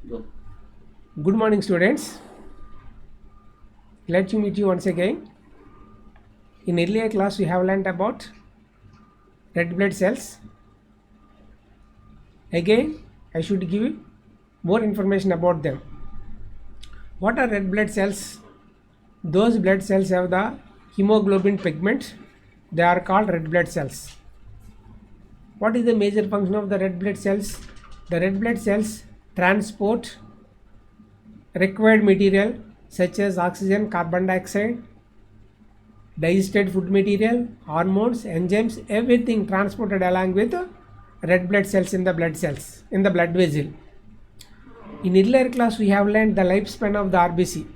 Go. Good morning, students. Glad to meet you once again. In earlier class, we have learned about red blood cells. Again, I should give more information about them. What are red blood cells? Those blood cells have the hemoglobin pigment. They are called red blood cells. What is the major function of the red blood cells? The red blood cells transport required material such as oxygen, carbon dioxide, digested food material, hormones, enzymes, everything transported along with red blood cells in the blood vessel. In earlier class, we have learned the lifespan of the RBC.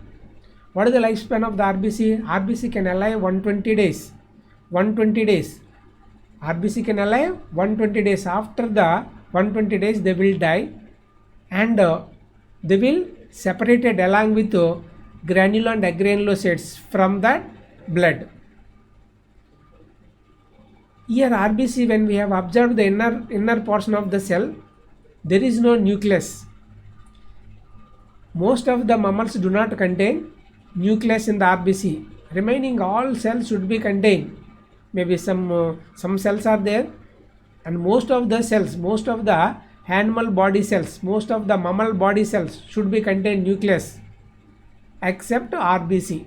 What is the lifespan of the RBC? RBC can alive 120 days. 120 days. RBC can alive 120 days. After the 120 days, they will die, and they will separated along with granule and agranulocytes from that blood. Here RBC, when we have observed the inner portion of the cell, there is no nucleus. Most of the mammals do not contain nucleus in the RBC. Remaining all cells should be contained. Maybe some cells are there, and most of the animal body cells, most of the mammal body cells should be contain nucleus except RBC.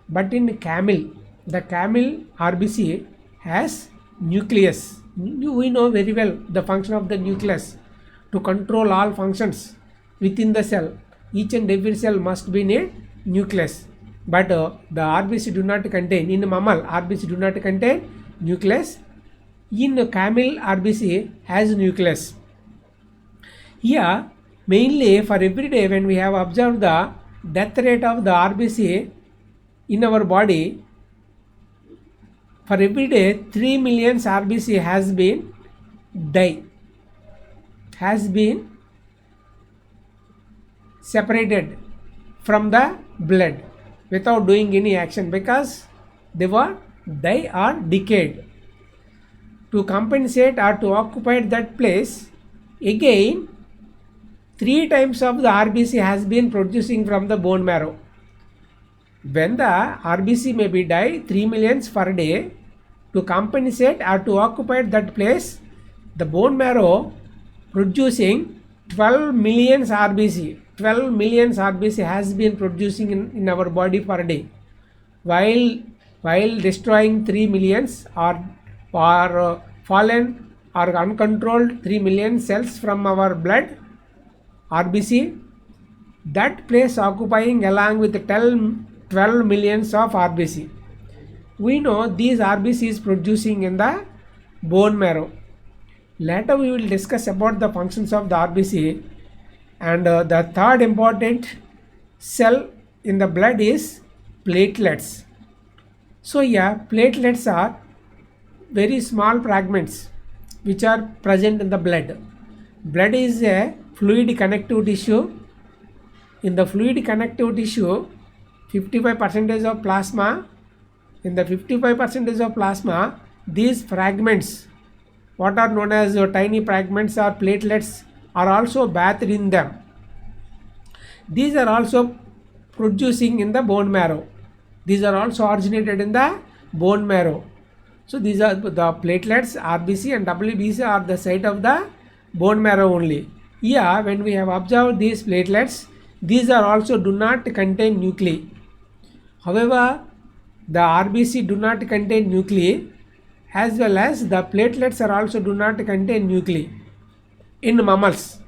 But in camel, the camel RBC has nucleus. We know very well the function of the nucleus to control all functions within the cell. Each and every cell must be in a nucleus, but the RBC do not contain. In mammal, RBC do not contain nucleus. In camel, RBC has nucleus. Here, mainly for every day, when we have observed the death rate of the RBC in our body, for every day 3 million RBC has been separated from the blood without doing any action, because they are decayed. To compensate or to occupy that place, again 3 times of the RBC has been producing from the bone marrow. When the RBC may be die 3 millions per day, to compensate or to occupy that place, the bone marrow producing 12 millions RBC. 12 millions RBC has been producing in our body per day, while destroying 3 millions or fallen or uncontrolled 3 million cells from our blood RBC, that place occupying along with 12 millions of RBC. We know these RBC is producing in the bone marrow. Later we will discuss about the functions of the RBC. And the third important cell in the blood is platelets. So platelets are very small fragments which are present in the blood. Blood is a fluid connective tissue. In the fluid connective tissue, 55% of plasma. In the 55% of plasma, these fragments, what are known as tiny fragments or platelets, are also bathed in them. These are also producing in the bone marrow. These are also originated in the bone marrow. So these are the platelets, RBC and WBC are the site of the bone marrow only. Here, when we have observed these platelets, these are also do not contain nuclei. However, the RBC do not contain nuclei, as well as the platelets are also do not contain nuclei. In mammals,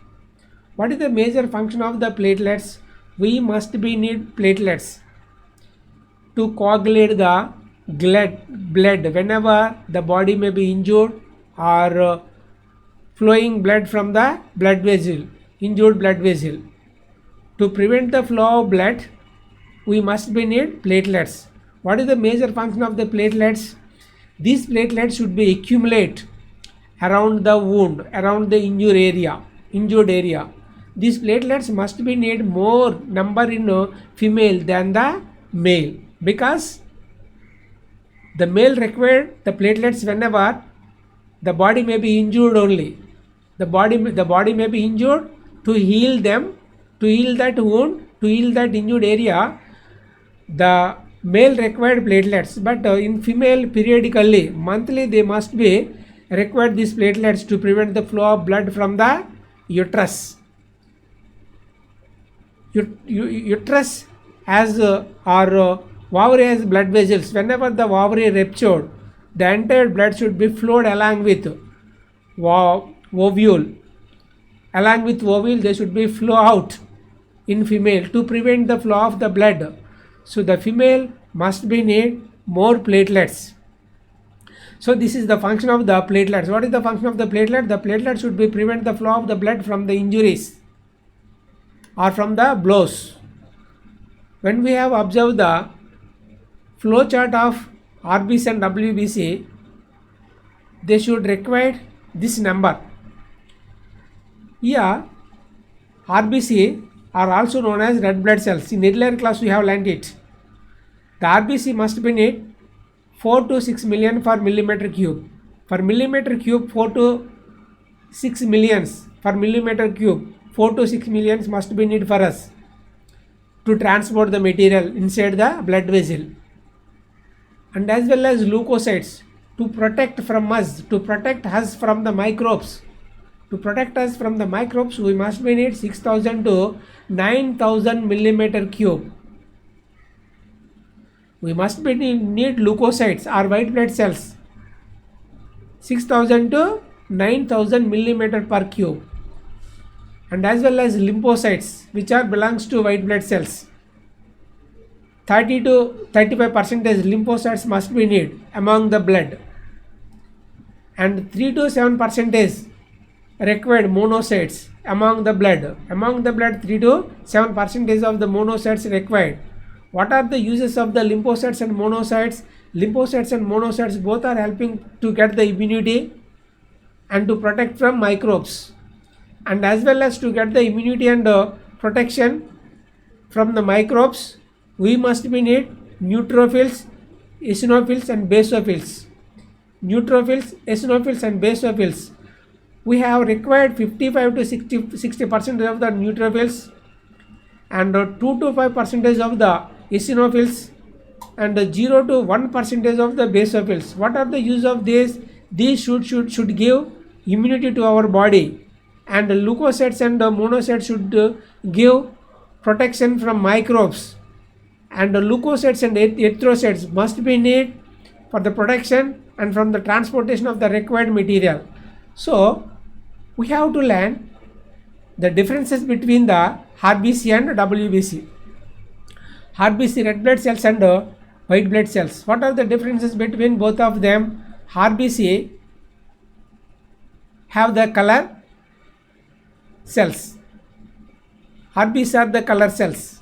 what is the major function of the platelets? We must be need platelets to coagulate the blood whenever the body may be injured or flowing blood from the blood vessel, injured blood vessel. To prevent the flow of blood, we must be need platelets. What is the major function of the platelets? These platelets should be accumulate around the wound, around the injured area. These platelets must be need more number in female than the male, because the male require the platelets whenever the body may be injured only. The body may be injured to heal them To heal that wound, to heal that injured area, the male required platelets, but in female periodically, monthly they must be required these platelets to prevent the flow of blood from the uterus. Uterus has or ovary has blood vessels. Whenever the ovary ruptured, the entire blood should be flowed along with ovule. Along with ovule, they should be flow out in female to prevent the flow of the blood. So the female must be need more platelets. So this is the function of the platelets. What is the function of the platelet? The platelet should be prevent the flow of the blood from the injuries or from the blows. When we have observed the flow chart of RBC and WBC, they should require this number. Here, RBC are also known as red blood cells. In earlier class we have learned it. The RBC must be need 4 to 6 million for millimeter cube. For millimeter cube, 4 to 6 millions. For millimeter cube, 4 to 6 millions must be need for us to transport the material inside the blood vessel. And as well as leukocytes to protect from us, to protect us from the microbes. To protect us from the microbes, we must be need 6,000 to 9,000 millimeter cube. We must be need leukocytes or white blood cells 6,000 to 9,000 millimeter per cube, and as well as lymphocytes which are belongs to white blood cells. 30 to 35% lymphocytes must be need among the blood, and 3 to 7% required monocytes among the blood. Among the blood, 3 to 7% of the monocytes required. What are the uses of the lymphocytes and monocytes? Lymphocytes and monocytes both are helping to get the immunity and to protect from microbes, and as well as to get the immunity and protection from the microbes, we must be need neutrophils, eosinophils and basophils. Neutrophils, eosinophils and basophils. We have required 55 to 60% of the neutrophils and 2 to 5% of the eosinophils and 0 to 1% of the basophils. What are the use of this? These should give immunity to our body, and leukocytes and monocytes should give protection from microbes, and leukocytes and erythrocytes must be need for the protection and from the transportation of the required material. So we have to learn the differences between the RBC and WBC. RBC, red blood cells, and white blood cells. What are the differences between both of them? RBC have the color cells. RBC are the color cells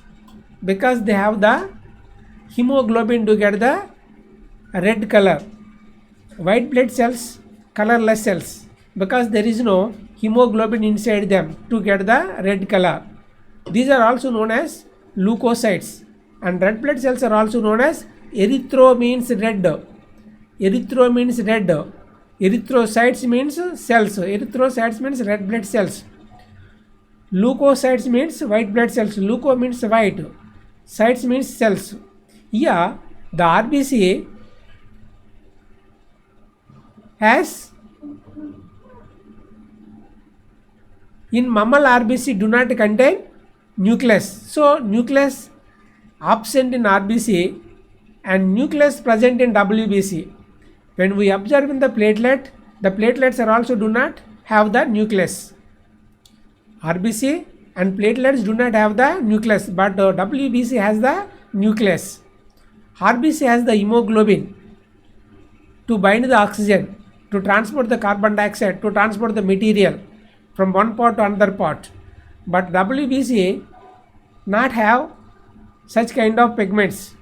because they have the hemoglobin to get the red color. White blood cells, colorless cells, because there is no hemoglobin inside them to get the red color. These are also known as leukocytes, and red blood cells are also known as erythro means red. Erythro means red. Erythrocytes means cells. Erythrocytes means red blood cells. Leukocytes means white blood cells. Leuko means white. Cytes means cells. Here the RBC has, in mammal RBC do not contain nucleus. So nucleus absent in RBC and nucleus present in WBC. When we observe in the platelets are also do not have the nucleus. RBC and platelets do not have the nucleus, but WBC has the nucleus. RBC has the hemoglobin to bind the oxygen, to transport the carbon dioxide, to transport the material from one part to another part. But WBC not have such kind of pigments.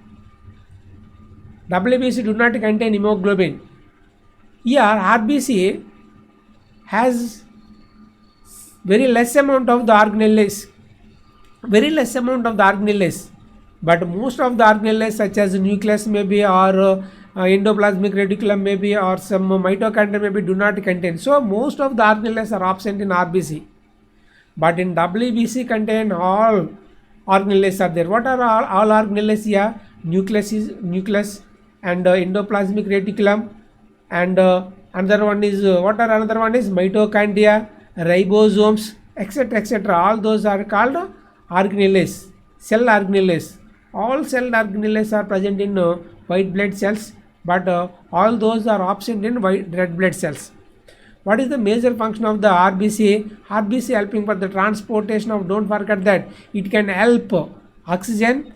WBC do not contain hemoglobin. Here RBC has very less amount of the organelles, but most of the organelles such as nucleus maybe or endoplasmic reticulum maybe or some mitochondria maybe do not contain. So most of the organelles are absent in RBC. but in WBC contain all organelles are there. What are all organelles here? Nucleus and endoplasmic reticulum, and another one is what are another one is mitochondria, ribosomes, etc., etc. All those are called organelles, cell organelles. All cell organelles are present in white blood cells, but all those are absent in red blood cells. What is the major function of the RBC? RBC helping for the transportation of, don't forget that, it can help oxygen,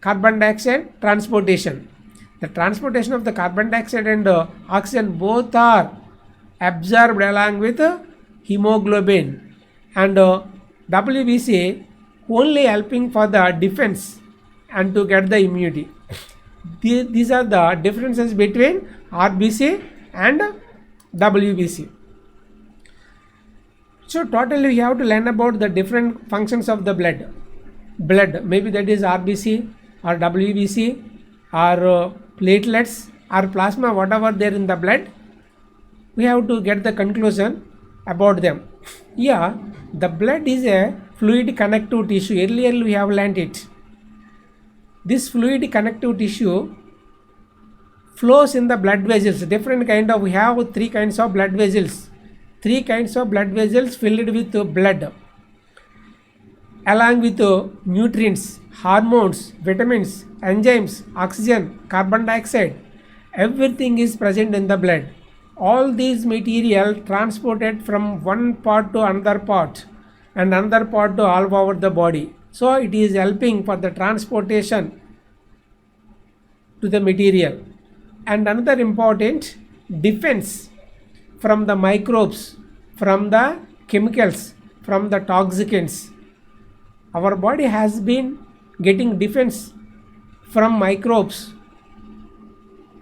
carbon dioxide transportation. The transportation of the carbon dioxide and oxygen both are absorbed along with hemoglobin, and WBC only helping for the defense and to get the immunity. These are the differences between RBC and WBC. So totally we have to learn about the different functions of the blood. Maybe that is RBC or WBC or platelets or plasma, whatever there in the blood. We have to get the conclusion about them. Yeah, the blood is a fluid connective tissue. Earlier we have learnt it. This fluid connective tissue flows in the blood vessels. Different kind of, we have three kinds of blood vessels. Three kinds of blood vessels filled with blood, along with nutrients, hormones, vitamins, enzymes, oxygen, carbon dioxide. Everything is present in the blood. All these material transported from one part to another part and another part to all over the body. So it is helping for the transportation to the material. And another important, defense from the microbes, from the chemicals, from the toxicants. Our body has been getting defense from microbes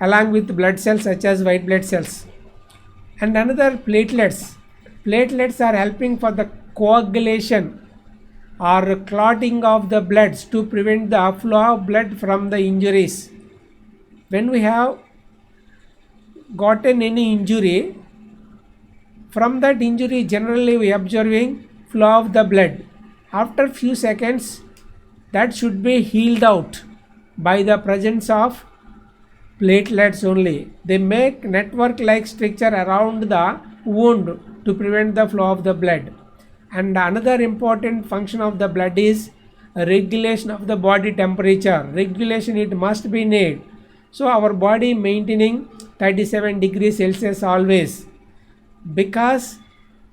along with blood cells such as white blood cells. And another, platelets. Platelets are helping for the coagulation or clotting of the bloods to prevent the flow of blood from the injuries. When we have gotten any injury, from that injury generally we observing flow of the blood. After few seconds that should be healed out by the presence of platelets only. They make network like structure around the wound to prevent the flow of the blood. And another important function of the blood is regulation of the body temperature. Regulation, it must be need. So our body maintaining 37 degrees Celsius always, because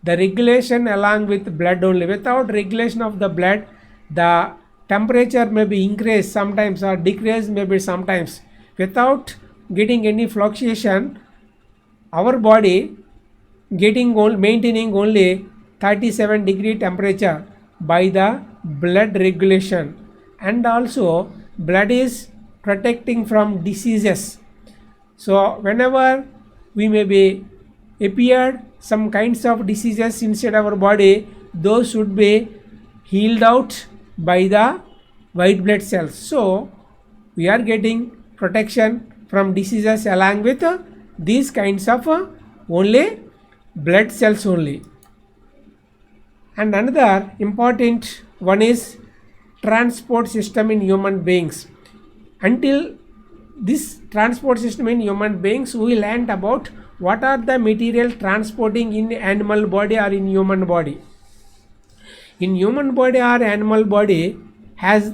the regulation along with blood only. Without regulation of the blood, the temperature may be increased sometimes or decreased maybe sometimes. Without getting any fluctuation, our body maintaining only 37 degree temperature by the blood regulation. And also blood is protecting from diseases. So whenever we may be appeared some kinds of diseases inside our body, those should be healed out by the white blood cells. So we are getting protection from diseases along with these kinds of only blood cells only. And another important one is transport system in human beings. Until this transport system in human beings, we learned about what are the material transporting in animal body or in human body. In human body or animal body has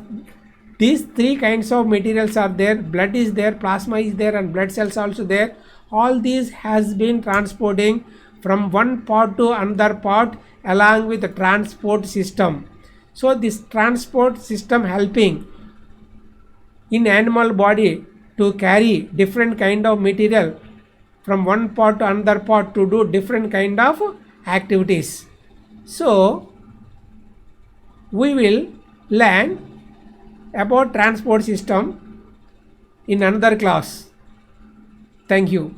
these three kinds of materials are there. Blood is there, plasma is there, and blood cells also there. All these has been transporting from one part to another part along with the transport system. So this transport system helping in animal body to carry different kind of material from one part to another part to do different kind of activities. So we will learn about transport system in another class. Thank you.